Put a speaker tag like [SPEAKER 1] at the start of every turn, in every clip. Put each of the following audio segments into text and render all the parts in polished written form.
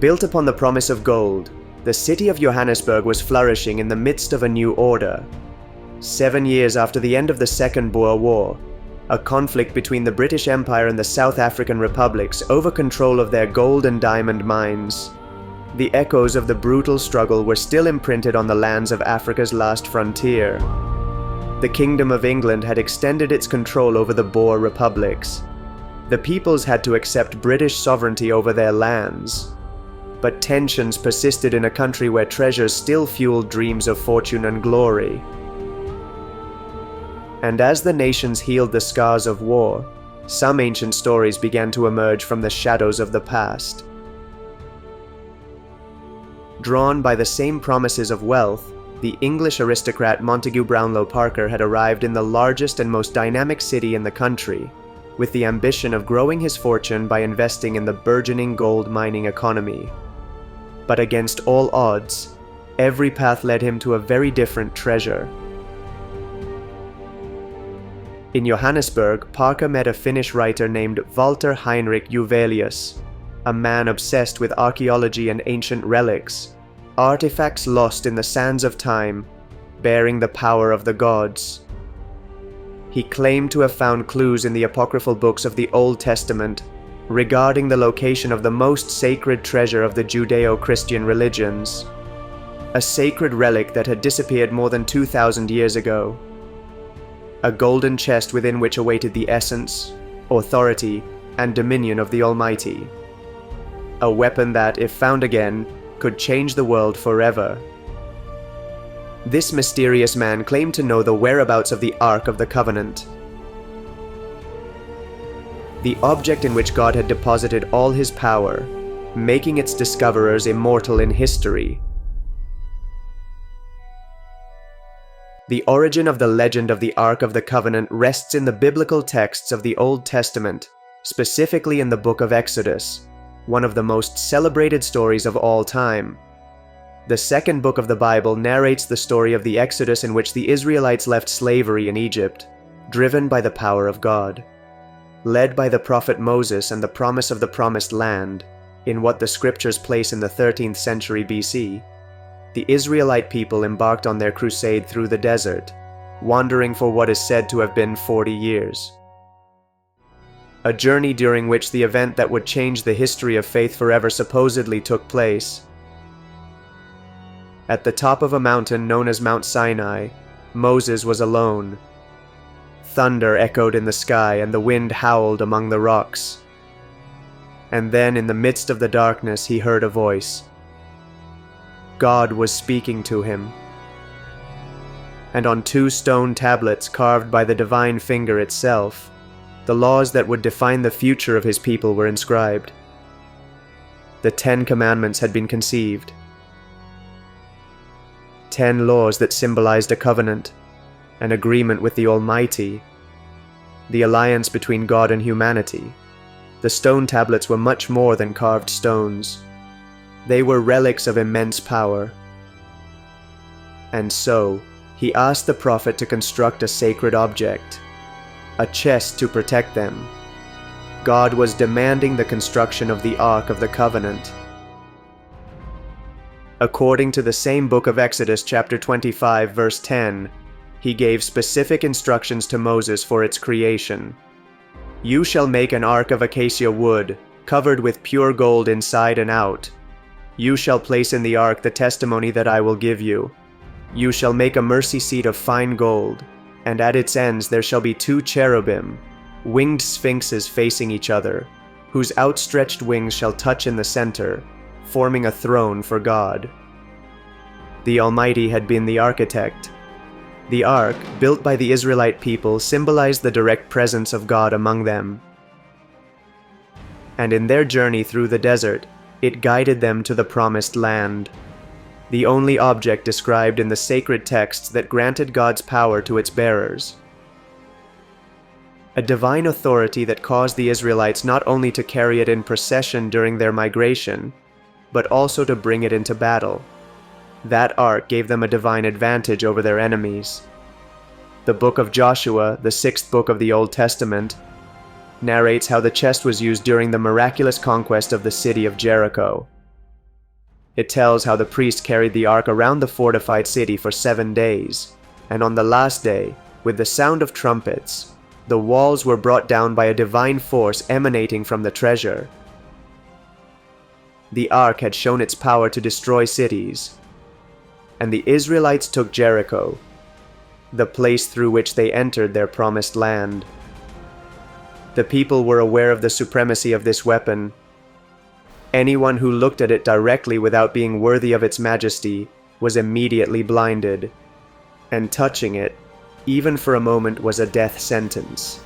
[SPEAKER 1] Built upon the promise of gold, the city of Johannesburg was flourishing in the midst of a new order. 7 years after the end of the Second Boer War, a conflict between the British Empire and the South African republics over control of their gold and diamond mines. The echoes of the brutal struggle were still imprinted on the lands of Africa's last frontier. The Kingdom of England had extended its control over the Boer republics. The peoples had to accept British sovereignty over their lands. But tensions persisted in a country where treasures still fueled dreams of fortune and glory. And as the nations healed the scars of war, some ancient stories began to emerge from the shadows of the past. Drawn by the same promises of wealth, the English aristocrat Montague Brownlow Parker had arrived in the largest and most dynamic city in the country, with the ambition of growing his fortune by investing in the burgeoning gold mining economy. But against all odds, every path led him to a very different treasure. In Johannesburg, Parker met a Finnish writer named Walter Heinrich Juvelius, a man obsessed with archaeology and ancient relics, artifacts lost in the sands of time, bearing the power of the gods. He claimed to have found clues in the apocryphal books of the Old Testament regarding the location of the most sacred treasure of the Judeo-Christian religions, a sacred relic that had disappeared more than 2,000 years ago. A golden chest within which awaited the essence, authority, and dominion of the Almighty. A weapon that, if found again, could change the world forever. This mysterious man claimed to know the whereabouts of the Ark of the Covenant, the object in which God had deposited all his power, making its discoverers immortal in history. The origin of the legend of the Ark of the Covenant rests in the biblical texts of the Old Testament, specifically in the book of Exodus, one of the most celebrated stories of all time. The second book of the Bible narrates the story of the Exodus in which the Israelites left slavery in Egypt, driven by the power of God. Led by the prophet Moses and the promise of the Promised Land, in what the scriptures place in the 13th century BC, the Israelite people embarked on their crusade through the desert, wandering for what is said to have been 40 years. A journey during which the event that would change the history of faith forever supposedly took place. At the top of a mountain known as Mount Sinai, Moses was alone. Thunder echoed in the sky and the wind howled among the rocks. And then in the midst of the darkness he heard a voice. God was speaking to him. And on 2 stone tablets carved by the divine finger itself, the laws that would define the future of his people were inscribed. The 10 Commandments had been conceived. 10 laws that symbolized a covenant, an agreement with the Almighty, the alliance between God and humanity. The stone tablets were much more than carved stones. They were relics of immense power. And so, he asked the prophet to construct a sacred object, a chest to protect them. God was demanding the construction of the Ark of the Covenant. According to the same book of Exodus chapter 25 verse 10, he gave specific instructions to Moses for its creation. You shall make an ark of acacia wood, covered with pure gold inside and out. You shall place in the ark the testimony that I will give you. You shall make a mercy seat of fine gold, and at its ends there shall be 2 cherubim, winged sphinxes facing each other, whose outstretched wings shall touch in the center, forming a throne for God. The Almighty had been the architect. The ark, built by the Israelite people, symbolized the direct presence of God among them. And in their journey through the desert, it guided them to the Promised Land, the only object described in the sacred texts that granted God's power to its bearers. A divine authority that caused the Israelites not only to carry it in procession during their migration, but also to bring it into battle. That ark gave them a divine advantage over their enemies. The book of Joshua, the 6th book of the Old Testament, narrates how the chest was used during the miraculous conquest of the city of Jericho. It tells how the priest carried the ark around the fortified city for 7 days, and on the last day, with the sound of trumpets, the walls were brought down by a divine force emanating from the treasure. The ark had shown its power to destroy cities, and the Israelites took Jericho, the place through which they entered their promised land. The people were aware of the supremacy of this weapon. Anyone who looked at it directly without being worthy of its majesty was immediately blinded, and touching it, even for a moment, was a death sentence.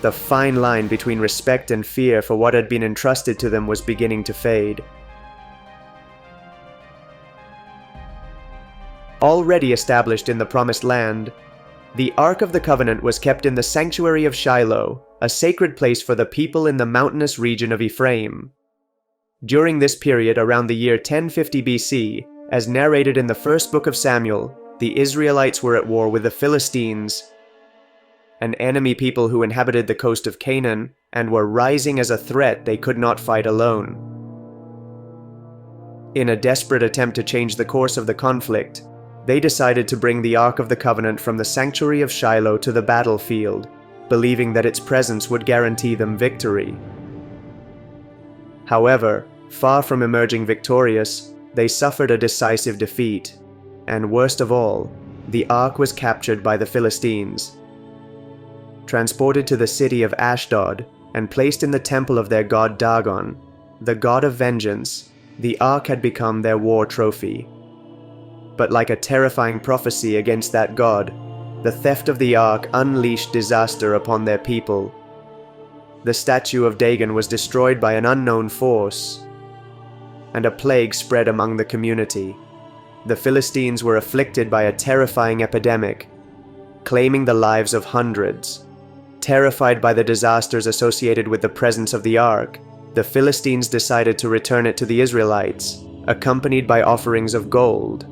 [SPEAKER 1] The fine line between respect and fear for what had been entrusted to them was beginning to fade. Already established in the Promised Land, the Ark of the Covenant was kept in the sanctuary of Shiloh, a sacred place for the people in the mountainous region of Ephraim. During this period, around the year 1050 BC, as narrated in the first book of Samuel, the Israelites were at war with the Philistines, an enemy people who inhabited the coast of Canaan and were rising as a threat they could not fight alone. In a desperate attempt to change the course of the conflict, they decided to bring the Ark of the Covenant from the sanctuary of Shiloh to the battlefield, believing that its presence would guarantee them victory. However, far from emerging victorious, they suffered a decisive defeat, and worst of all, the Ark was captured by the Philistines. Transported to the city of Ashdod and placed in the temple of their god Dagon, the god of vengeance, the Ark had become their war trophy. But like a terrifying prophecy against that god, the theft of the Ark unleashed disaster upon their people. The statue of Dagon was destroyed by an unknown force, and a plague spread among the community. The Philistines were afflicted by a terrifying epidemic, claiming the lives of hundreds. Terrified by the disasters associated with the presence of the Ark, the Philistines decided to return it to the Israelites, accompanied by offerings of gold,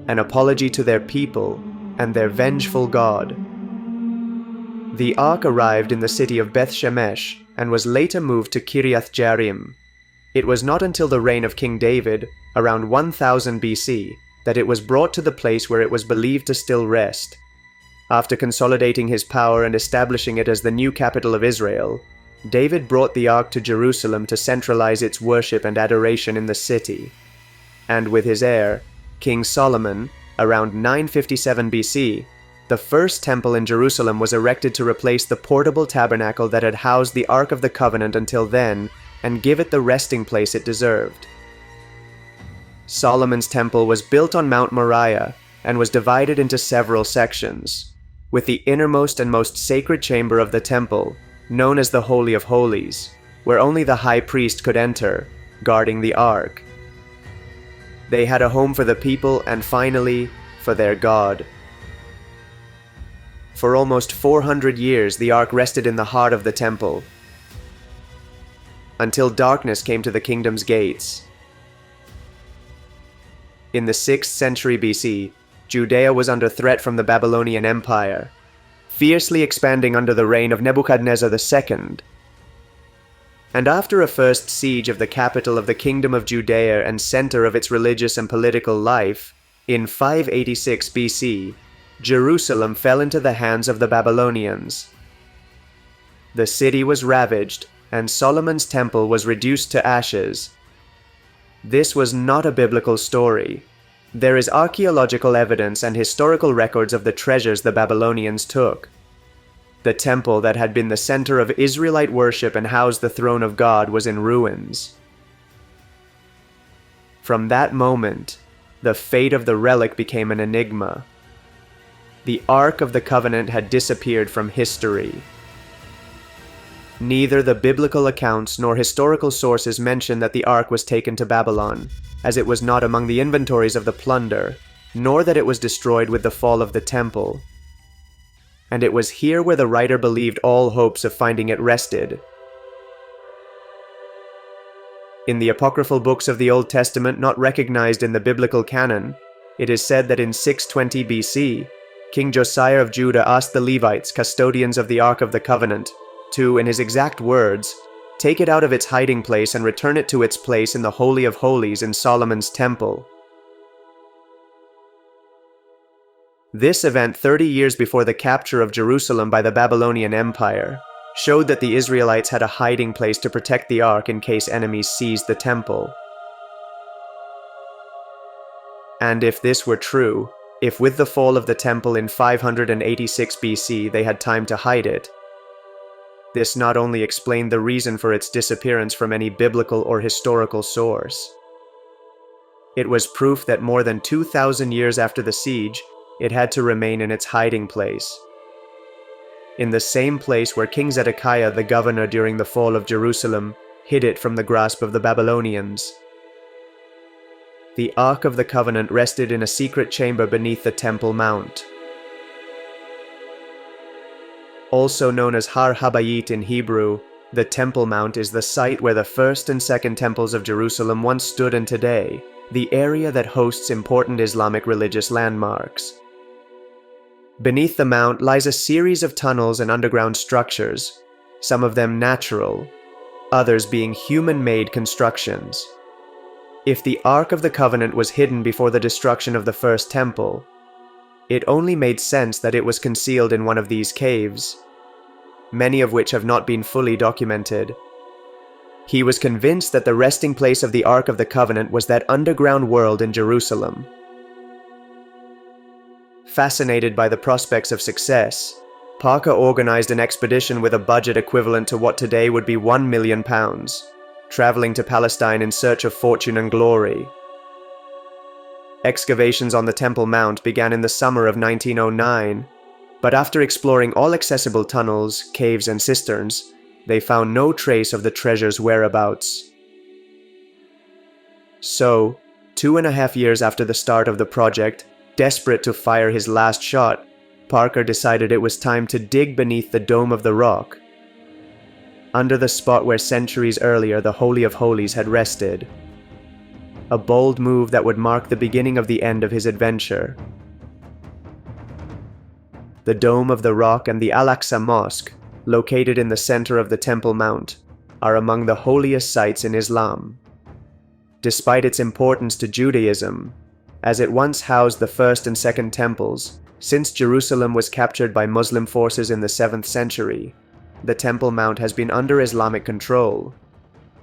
[SPEAKER 1] an apology to their people and their vengeful God. The Ark arrived in the city of Beth Shemesh and was later moved to Kiriath Jearim. It was not until the reign of King David, around 1000 BC, that it was brought to the place where it was believed to still rest. After consolidating his power and establishing it as the new capital of Israel, David brought the Ark to Jerusalem to centralize its worship and adoration in the city. And with his heir, King Solomon, around 957 BC, the first temple in Jerusalem was erected to replace the portable tabernacle that had housed the Ark of the Covenant until then and give it the resting place it deserved. Solomon's temple was built on Mount Moriah and was divided into several sections, with the innermost and most sacred chamber of the temple, known as the Holy of Holies, where only the high priest could enter, guarding the Ark. They had a home for the people and finally, for their God. For almost 400 years, the Ark rested in the heart of the temple, until darkness came to the kingdom's gates. In the 6th century BC, Judea was under threat from the Babylonian Empire, fiercely expanding under the reign of Nebuchadnezzar II. And after a first siege of the capital of the Kingdom of Judea and center of its religious and political life, in 586 BC, Jerusalem fell into the hands of the Babylonians. The city was ravaged, and Solomon's temple was reduced to ashes. This was not a biblical story. There is archaeological evidence and historical records of the treasures the Babylonians took. The temple that had been the center of Israelite worship and housed the throne of God was in ruins. From that moment, the fate of the relic became an enigma. The Ark of the Covenant had disappeared from history. Neither the biblical accounts nor historical sources mention that the Ark was taken to Babylon, as it was not among the inventories of the plunder, nor that it was destroyed with the fall of the temple. And it was here where the writer believed all hopes of finding it rested. In the apocryphal books of the Old Testament not recognized in the biblical canon, it is said that in 620 BC, King Josiah of Judah asked the Levites, custodians of the Ark of the Covenant, to, in his exact words, take it out of its hiding place and return it to its place in the Holy of Holies in Solomon's temple. This event, 30 years before the capture of Jerusalem by the Babylonian Empire, showed that the Israelites had a hiding place to protect the Ark in case enemies seized the temple. And if this were true, if with the fall of the temple in 586 BC they had time to hide it, this not only explained the reason for its disappearance from any biblical or historical source, it was proof that more than 2,000 years after the siege, it had to remain in its hiding place. In the same place where King Zedekiah, the governor during the fall of Jerusalem, hid it from the grasp of the Babylonians. The Ark of the Covenant rested in a secret chamber beneath the Temple Mount. Also known as Har Habayit in Hebrew, the Temple Mount is the site where the first and second temples of Jerusalem once stood, and today, the area that hosts important Islamic religious landmarks. Beneath the mount lies a series of tunnels and underground structures, some of them natural, others being human-made constructions. If the Ark of the Covenant was hidden before the destruction of the first temple, it only made sense that it was concealed in one of these caves, many of which have not been fully documented. He was convinced that the resting place of the Ark of the Covenant was that underground world in Jerusalem. Fascinated by the prospects of success, Parker organized an expedition with a budget equivalent to what today would be £1 million, traveling to Palestine in search of fortune and glory. Excavations on the Temple Mount began in the summer of 1909, but after exploring all accessible tunnels, caves, and cisterns, they found no trace of the treasure's whereabouts. So, 2.5 years after the start of the project, desperate to fire his last shot, Parker decided it was time to dig beneath the Dome of the Rock, under the spot where centuries earlier the Holy of Holies had rested. A bold move that would mark the beginning of the end of his adventure. The Dome of the Rock and the Al-Aqsa Mosque, located in the center of the Temple Mount, are among the holiest sites in Islam. Despite its importance to Judaism, as it once housed the first and second temples, since Jerusalem was captured by Muslim forces in the 7th century, the Temple Mount has been under Islamic control.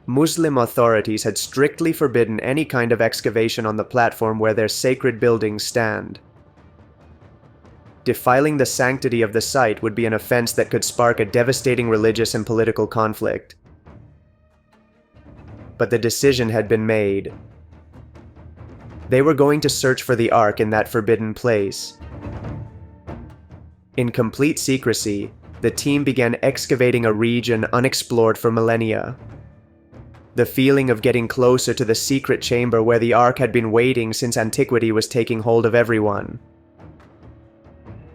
[SPEAKER 1] Muslim authorities had strictly forbidden any kind of excavation on the platform where their sacred buildings stand. Defiling the sanctity of the site would be an offense that could spark a devastating religious and political conflict. But the decision had been made. They were going to search for the Ark in that forbidden place. In complete secrecy, the team began excavating a region unexplored for millennia. The feeling of getting closer to the secret chamber where the Ark had been waiting since antiquity was taking hold of everyone.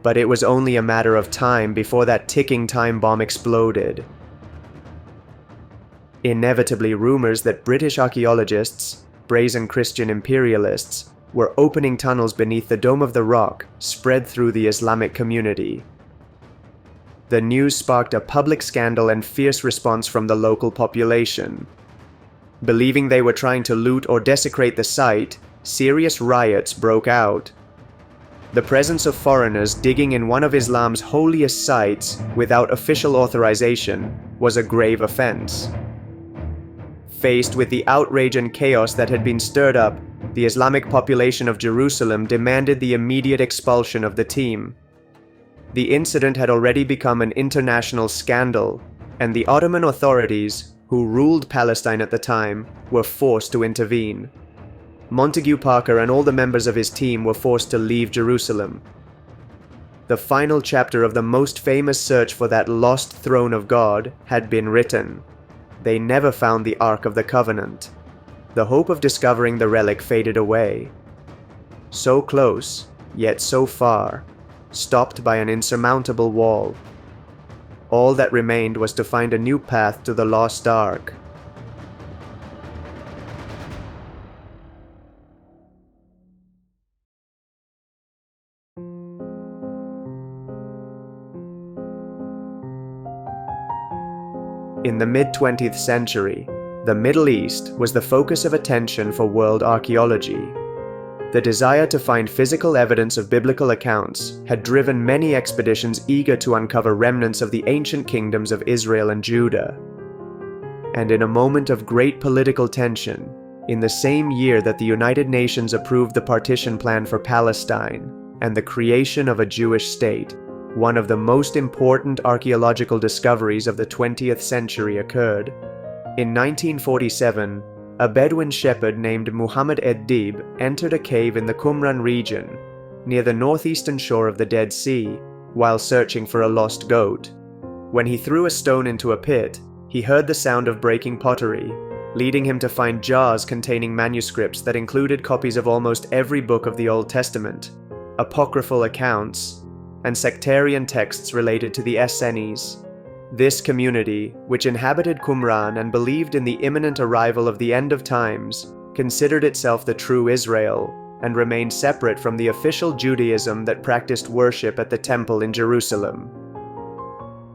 [SPEAKER 1] But it was only a matter of time before that ticking time bomb exploded. Inevitably, rumors that British archaeologists, brazen Christian imperialists, were opening tunnels beneath the Dome of the Rock spread through the Islamic community. The news sparked a public scandal and fierce response from the local population. Believing they were trying to loot or desecrate the site, serious riots broke out. The presence of foreigners digging in one of Islam's holiest sites without official authorization was a grave offense. Faced with the outrage and chaos that had been stirred up, the Islamic population of Jerusalem demanded the immediate expulsion of the team. The incident had already become an international scandal, and the Ottoman authorities, who ruled Palestine at the time, were forced to intervene. Montague Parker and all the members of his team were forced to leave Jerusalem. The final chapter of the most famous search for that lost throne of God had been written. They never found the Ark of the Covenant. The hope of discovering the relic faded away. So close, yet so far, stopped by an insurmountable wall. All that remained was to find a new path to the lost Ark. In the mid-20th century, the Middle East was the focus of attention for world archaeology. The desire to find physical evidence of biblical accounts had driven many expeditions eager to uncover remnants of the ancient kingdoms of Israel and Judah. And in a moment of great political tension, in the same year that the United Nations approved the partition plan for Palestine and the creation of a Jewish state, one of the most important archaeological discoveries of the 20th century occurred. In 1947, a Bedouin shepherd named Muhammad ed-Dib entered a cave in the Qumran region, near the northeastern shore of the Dead Sea, while searching for a lost goat. When he threw a stone into a pit, he heard the sound of breaking pottery, leading him to find jars containing manuscripts that included copies of almost every book of the Old Testament, apocryphal accounts, and sectarian texts related to the Essenes. This community, which inhabited Qumran and believed in the imminent arrival of the end of times, considered itself the true Israel and remained separate from the official Judaism that practiced worship at the temple in Jerusalem.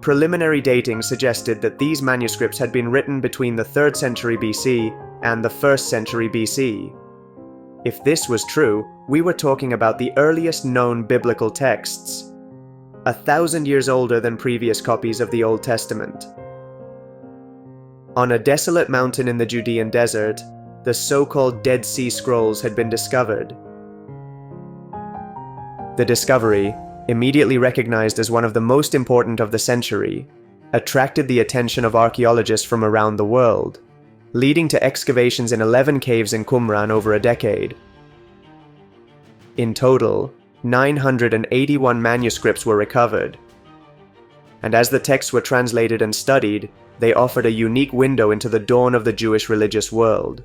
[SPEAKER 1] Preliminary dating suggested that these manuscripts had been written between the 3rd century BC and the 1st century BC. If this was true, we were talking about the earliest known biblical texts, 1,000 years older than previous copies of the Old Testament. On a desolate mountain in the Judean desert, the so-called Dead Sea Scrolls had been discovered. The discovery, immediately recognized as one of the most important of the century, attracted the attention of archaeologists from around the world, leading to excavations in 11 caves in Qumran over a decade. In total, 981 manuscripts were recovered, and as the texts were translated and studied, they offered a unique window into the dawn of the Jewish religious world.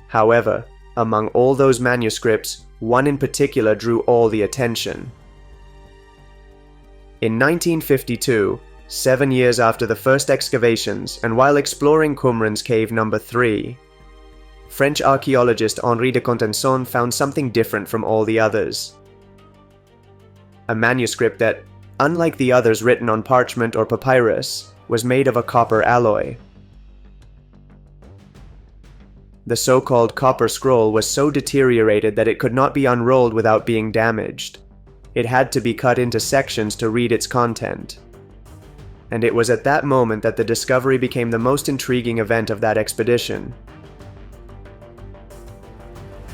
[SPEAKER 1] However, among all those manuscripts, one in particular drew all the attention. In 1952, 7 years after the first excavations and while exploring Qumran's cave number 3, French archaeologist Henri de Contenson found something different from all the others. A manuscript that, unlike the others written on parchment or papyrus, was made of a copper alloy. The so-called copper scroll was so deteriorated that it could not be unrolled without being damaged. It had to be cut into sections to read its content. And it was at that moment that the discovery became the most intriguing event of that expedition.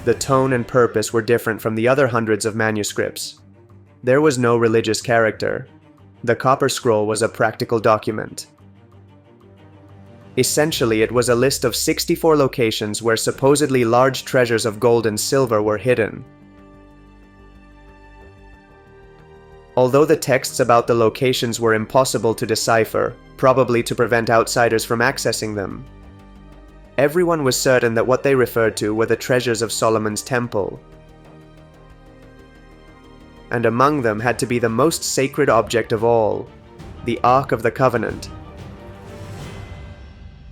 [SPEAKER 1] The tone and purpose were different from the other hundreds of manuscripts. There was no religious character. The copper scroll was a practical document. Essentially, it was a list of 64 locations where supposedly large treasures of gold and silver were hidden. Although the texts about the locations were impossible to decipher, probably to prevent outsiders from accessing them, everyone was certain that what they referred to were the treasures of Solomon's temple. And among them had to be the most sacred object of all, the Ark of the Covenant.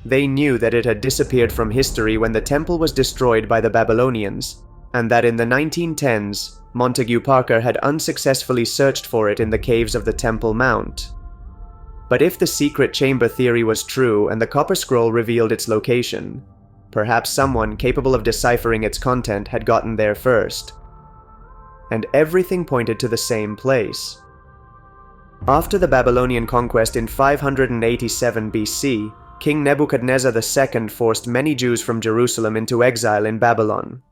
[SPEAKER 1] They knew that it had disappeared from history when the temple was destroyed by the Babylonians, and that in the 1910s, Montague Parker had unsuccessfully searched for it in the caves of the Temple Mount. But if the secret chamber theory was true and the copper scroll revealed its location, perhaps someone capable of deciphering its content had gotten there first. And everything pointed to the same place. After the Babylonian conquest in 587 BC, King Nebuchadnezzar II forced many Jews from Jerusalem into exile in Babylon.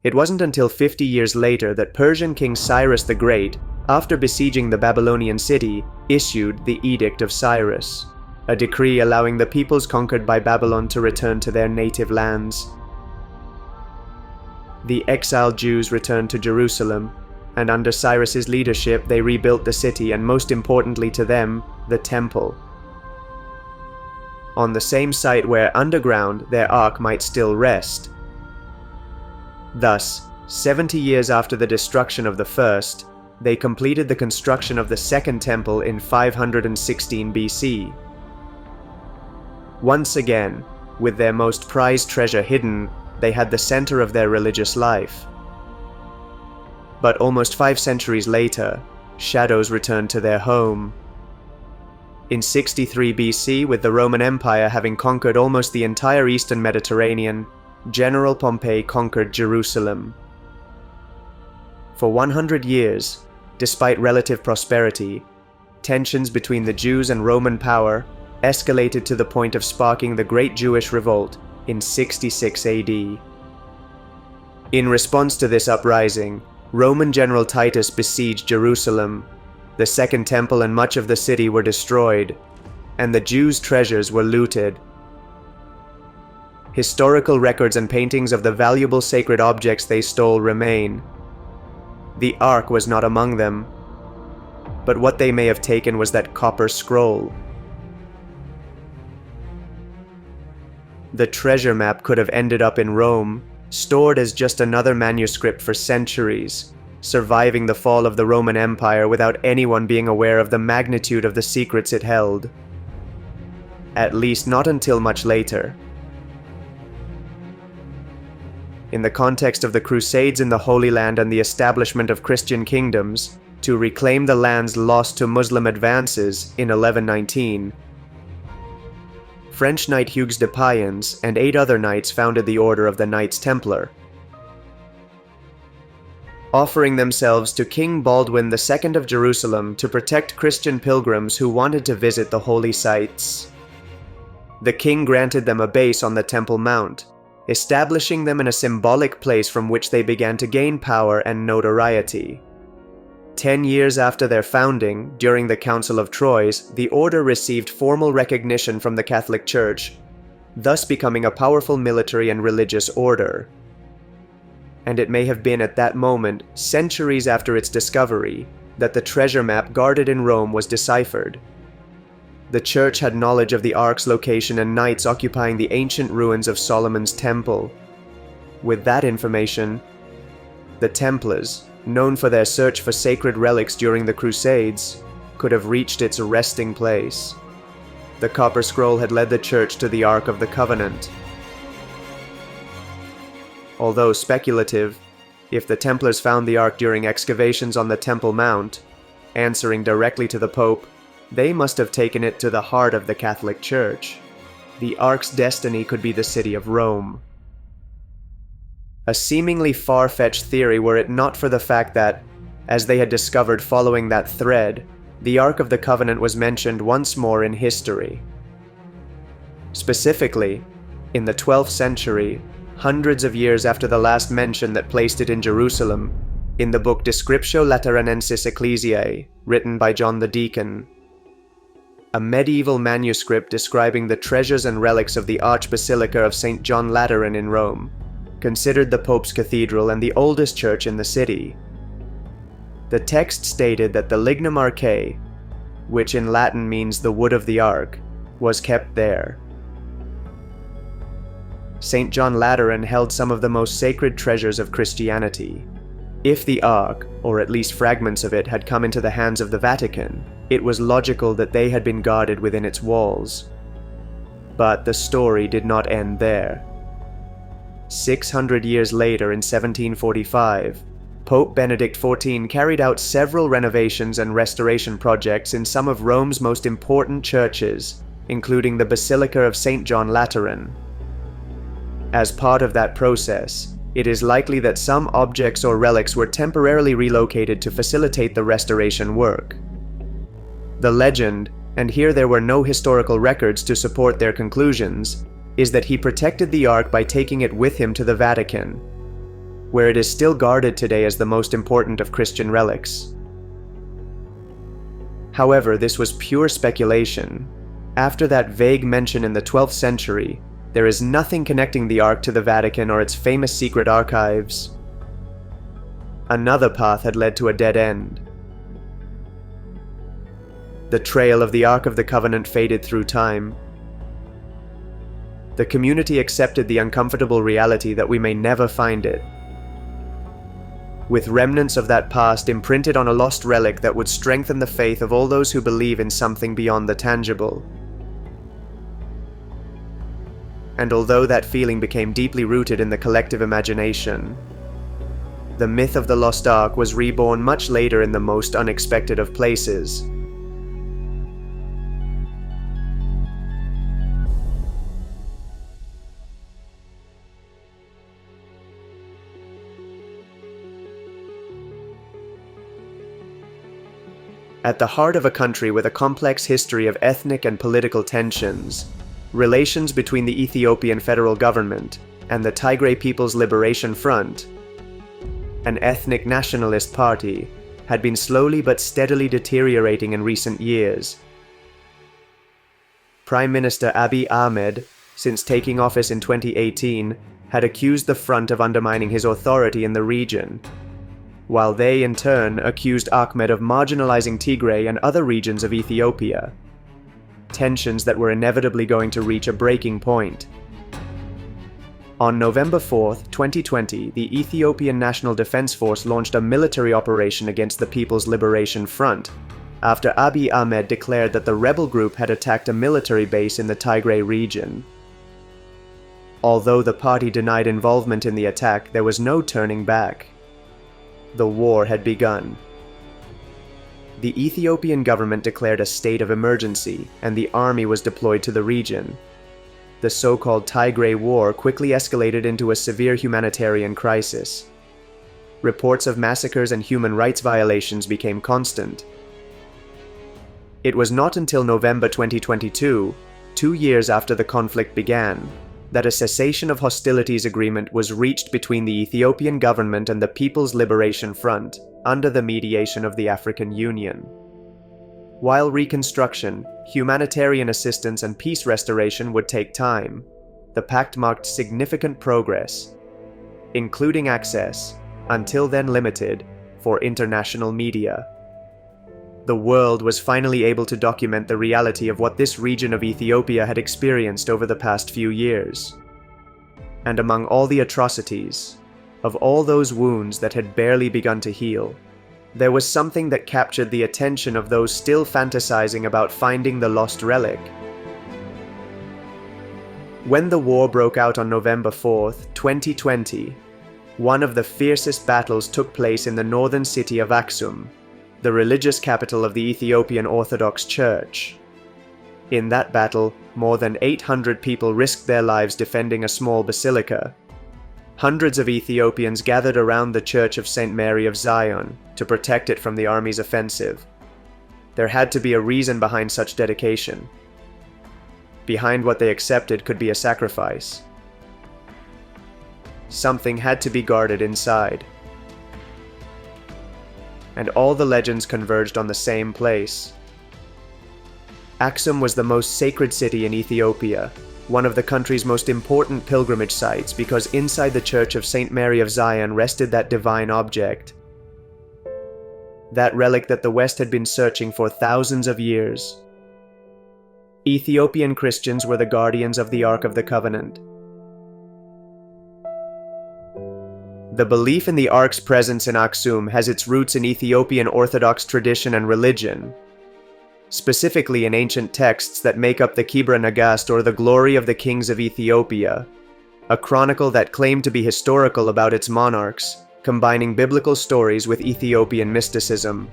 [SPEAKER 1] It wasn't until 50 years later that Persian King Cyrus the Great, after besieging the Babylonian city, issued the Edict of Cyrus, a decree allowing the peoples conquered by Babylon to return to their native lands. The exiled Jews returned to Jerusalem, and under Cyrus's leadership they rebuilt the city and, most importantly to them, the temple. On the same site where underground their ark might still rest. Thus, 70 years after the destruction of the first, they completed the construction of the second temple in 516 BC. Once again, with their most prized treasure hidden, they had the center of their religious life. But almost 5 centuries later, shadows returned to their home. In 63 BC, with the Roman Empire having conquered almost the entire eastern Mediterranean, General Pompey conquered Jerusalem. For 100 years, despite relative prosperity, tensions between the Jews and Roman power escalated to the point of sparking the Great Jewish Revolt in 66 AD. In response to this uprising, Roman General Titus besieged Jerusalem. The Second Temple and much of the city were destroyed, and the Jews' treasures were looted. Historical records and paintings of the valuable sacred objects they stole remain. The Ark was not among them, but what they may have taken was that copper scroll. The treasure map could have ended up in Rome, stored as just another manuscript for centuries, surviving the fall of the Roman Empire without anyone being aware of the magnitude of the secrets it held. At least not until much later. In the context of the Crusades in the Holy Land and the establishment of Christian kingdoms, to reclaim the lands lost to Muslim advances in 1119, French Knight Hugues de Payens and 8 other knights founded the Order of the Knights Templar, offering themselves to King Baldwin II of Jerusalem to protect Christian pilgrims who wanted to visit the holy sites. The king granted them a base on the Temple Mount, establishing them in a symbolic place from which they began to gain power and notoriety. 10 years after their founding, during the Council of Troyes, the order received formal recognition from the Catholic Church, thus becoming a powerful military and religious order. And it may have been at that moment, centuries after its discovery, that the treasure map guarded in Rome was deciphered. The Church had knowledge of the Ark's location and knights occupying the ancient ruins of Solomon's Temple. With that information, the Templars, known for their search for sacred relics during the Crusades, could have reached its resting place. The Copper Scroll had led the Church to the Ark of the Covenant. Although speculative, if the Templars found the Ark during excavations on the Temple Mount, answering directly to the Pope, they must have taken it to the heart of the Catholic Church. The Ark's destiny could be the city of Rome. A seemingly far-fetched theory were it not for the fact that, as they had discovered following that thread, the Ark of the Covenant was mentioned once more in history. Specifically, in the 12th century, hundreds of years after the last mention that placed it in Jerusalem, in the book Descriptio Lateranensis Ecclesiae, written by John the Deacon, a medieval manuscript describing the treasures and relics of the Archbasilica of St. John Lateran in Rome, considered the Pope's cathedral and the oldest church in the city. The text stated that the lignum archae, which in Latin means the wood of the ark, was kept there. St. John Lateran held some of the most sacred treasures of Christianity. If the ark, or at least fragments of it, had come into the hands of the Vatican, it was logical that they had been guarded within its walls. But the story did not end there. 600 years later, in 1745, Pope Benedict XIV carried out several renovations and restoration projects in some of Rome's most important churches, including the Basilica of St. John Lateran. As part of that process, it is likely that some objects or relics were temporarily relocated to facilitate the restoration work. The legend, and here there were no historical records to support their conclusions, is that he protected the Ark by taking it with him to the Vatican, where it is still guarded today as the most important of Christian relics. However, this was pure speculation. After that vague mention in the 12th century, there is nothing connecting the Ark to the Vatican or its famous secret archives. Another path had led to a dead end. The trail of the Ark of the Covenant faded through time. The community accepted the uncomfortable reality that we may never find it, with remnants of that past imprinted on a lost relic that would strengthen the faith of all those who believe in something beyond the tangible. And although that feeling became deeply rooted in the collective imagination, the myth of the lost Ark was reborn much later in the most unexpected of places. At the heart of a country with a complex history of ethnic and political tensions, relations between the Ethiopian federal government and the Tigray People's Liberation Front, an ethnic nationalist party, had been slowly but steadily deteriorating in recent years. Prime Minister Abiy Ahmed, since taking office in 2018, had accused the front of undermining his authority in the region, while they in turn accused Ahmed of marginalizing Tigray and other regions of Ethiopia. Tensions that were inevitably going to reach a breaking point. On November 4, 2020, the Ethiopian National Defense Force launched a military operation against the People's Liberation Front, after Abiy Ahmed declared that the rebel group had attacked a military base in the Tigray region. Although the party denied involvement in the attack, there was no turning back. The war had begun. The Ethiopian government declared a state of emergency, and the army was deployed to the region. The so-called Tigray War quickly escalated into a severe humanitarian crisis. Reports of massacres and human rights violations became constant. It was not until November 2022, 2 years after the conflict began, that a cessation of hostilities agreement was reached between the Ethiopian government and the People's Liberation Front, under the mediation of the African Union. While reconstruction, humanitarian assistance and peace restoration would take time, the pact marked significant progress, including access, until then limited, for international media. The world was finally able to document the reality of what this region of Ethiopia had experienced over the past few years. And among all the atrocities, of all those wounds that had barely begun to heal, there was something that captured the attention of those still fantasizing about finding the lost relic. When the war broke out on November 4, 2020, one of the fiercest battles took place in the northern city of Aksum, the religious capital of the Ethiopian Orthodox Church. In that battle, more than 800 people risked their lives defending a small basilica. Hundreds of Ethiopians gathered around the Church of St. Mary of Zion to protect it from the army's offensive. There had to be a reason behind such dedication. Behind what they accepted could be a sacrifice. Something had to be guarded inside. And all the legends converged on the same place. Aksum was the most sacred city in Ethiopia, one of the country's most important pilgrimage sites because inside the Church of St. Mary of Zion rested that divine object. That relic that the West had been searching for thousands of years. Ethiopian Christians were the guardians of the Ark of the Covenant. The belief in the Ark's presence in Aksum has its roots in Ethiopian Orthodox tradition and religion, specifically in ancient texts that make up the Kibra Nagast, or the Glory of the Kings of Ethiopia, a chronicle that claimed to be historical about its monarchs, combining biblical stories with Ethiopian mysticism.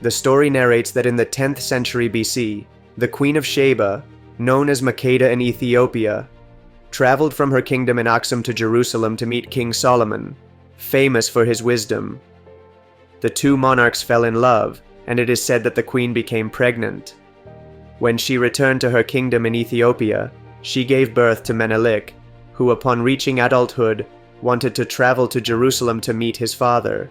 [SPEAKER 1] The story narrates that in the 10th century BC, the Queen of Sheba, known as Makeda in Ethiopia, traveled from her kingdom in Aksum to Jerusalem to meet King Solomon, famous for his wisdom. The two monarchs fell in love, and it is said that the queen became pregnant. When she returned to her kingdom in Ethiopia, she gave birth to Menelik, who upon reaching adulthood, wanted to travel to Jerusalem to meet his father.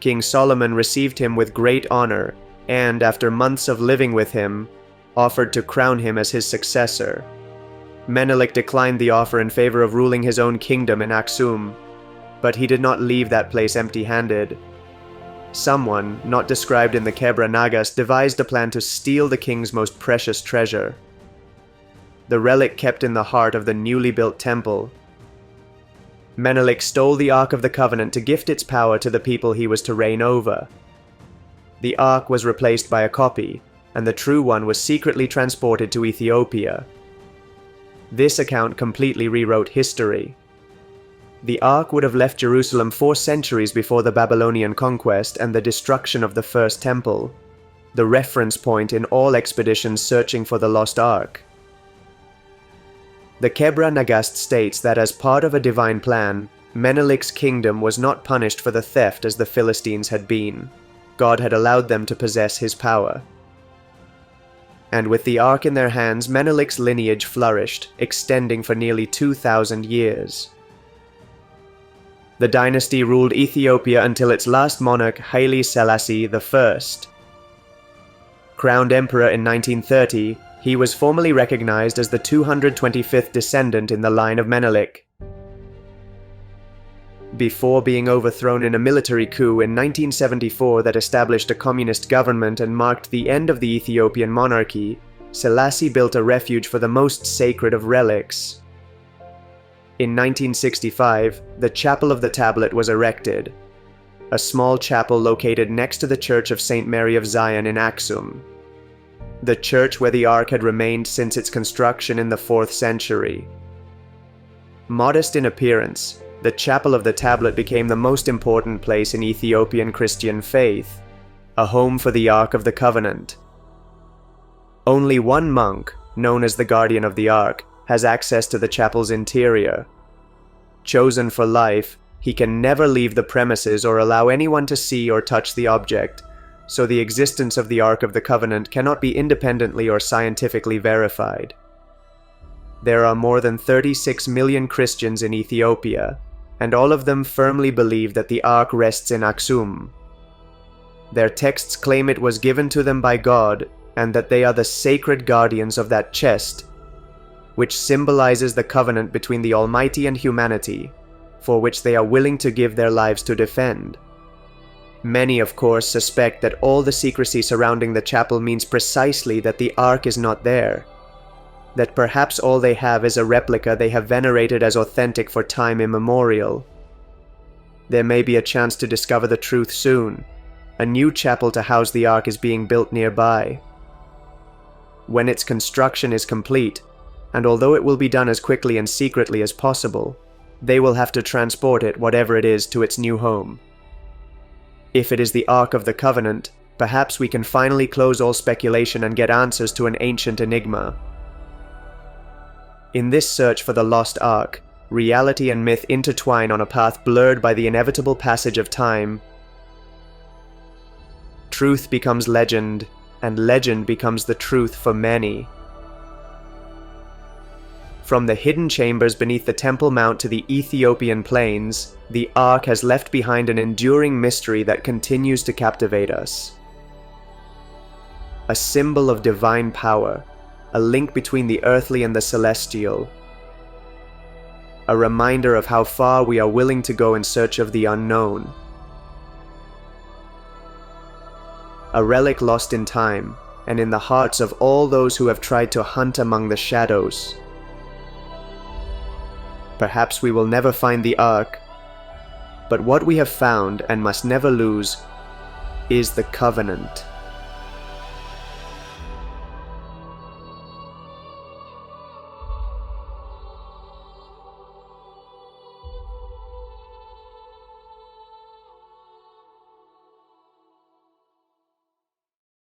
[SPEAKER 1] King Solomon received him with great honor, and after months of living with him, offered to crown him as his successor. Menelik declined the offer in favor of ruling his own kingdom in Aksum, but he did not leave that place empty-handed. Someone, not described in the Kebra Nagas, devised a plan to steal the king's most precious treasure, the relic kept in the heart of the newly built temple. Menelik stole the Ark of the Covenant to gift its power to the people he was to reign over. The Ark was replaced by a copy, and the true one was secretly transported to Ethiopia. This account completely rewrote history. The Ark would have left Jerusalem 4 centuries before the Babylonian conquest and the destruction of the First Temple, the reference point in all expeditions searching for the lost Ark. The Kebra Nagast states that as part of a divine plan, Menelik's kingdom was not punished for the theft as the Philistines had been. God had allowed them to possess his power. And with the Ark in their hands, Menelik's lineage flourished, extending for nearly 2,000 years. The dynasty ruled Ethiopia until its last monarch, Haile Selassie I. Crowned emperor in 1930, he was formally recognized as the 225th descendant in the line of Menelik. Before being overthrown in a military coup in 1974 that established a communist government and marked the end of the Ethiopian monarchy, Selassie built a refuge for the most sacred of relics. In 1965, the Chapel of the Tablet was erected, a small chapel located next to the Church of St. Mary of Zion in Aksum, the church where the Ark had remained since its construction in the 4th century. Modest in appearance, the Chapel of the Tablet became the most important place in Ethiopian Christian faith, a home for the Ark of the Covenant. Only one monk, known as the Guardian of the Ark, has access to the chapel's interior. Chosen for life, he can never leave the premises or allow anyone to see or touch the object, so the existence of the Ark of the Covenant cannot be independently or scientifically verified. There are more than 36 million Christians in Ethiopia, and all of them firmly believe that the Ark rests in Aksum. Their texts claim it was given to them by God, and that they are the sacred guardians of that chest, which symbolizes the covenant between the Almighty and humanity, for which they are willing to give their lives to defend. Many, of course, suspect that all the secrecy surrounding the chapel means precisely that the Ark is not there, that perhaps all they have is a replica they have venerated as authentic for time immemorial. There may be a chance to discover the truth soon. A new chapel to house the Ark is being built nearby. When its construction is complete, and although it will be done as quickly and secretly as possible, they will have to transport it, whatever it is, to its new home. If it is the Ark of the Covenant, perhaps we can finally close all speculation and get answers to an ancient enigma. In this search for the lost Ark, reality and myth intertwine on a path blurred by the inevitable passage of time. Truth becomes legend, and legend becomes the truth for many. From the hidden chambers beneath the Temple Mount to the Ethiopian plains, the Ark has left behind an enduring mystery that continues to captivate us. A symbol of divine power, a link between the earthly and the celestial. A reminder of how far we are willing to go in search of the unknown. A relic lost in time, and in the hearts of all those who have tried to hunt among the shadows. Perhaps we will never find the Ark, but what we have found and must never lose is the covenant.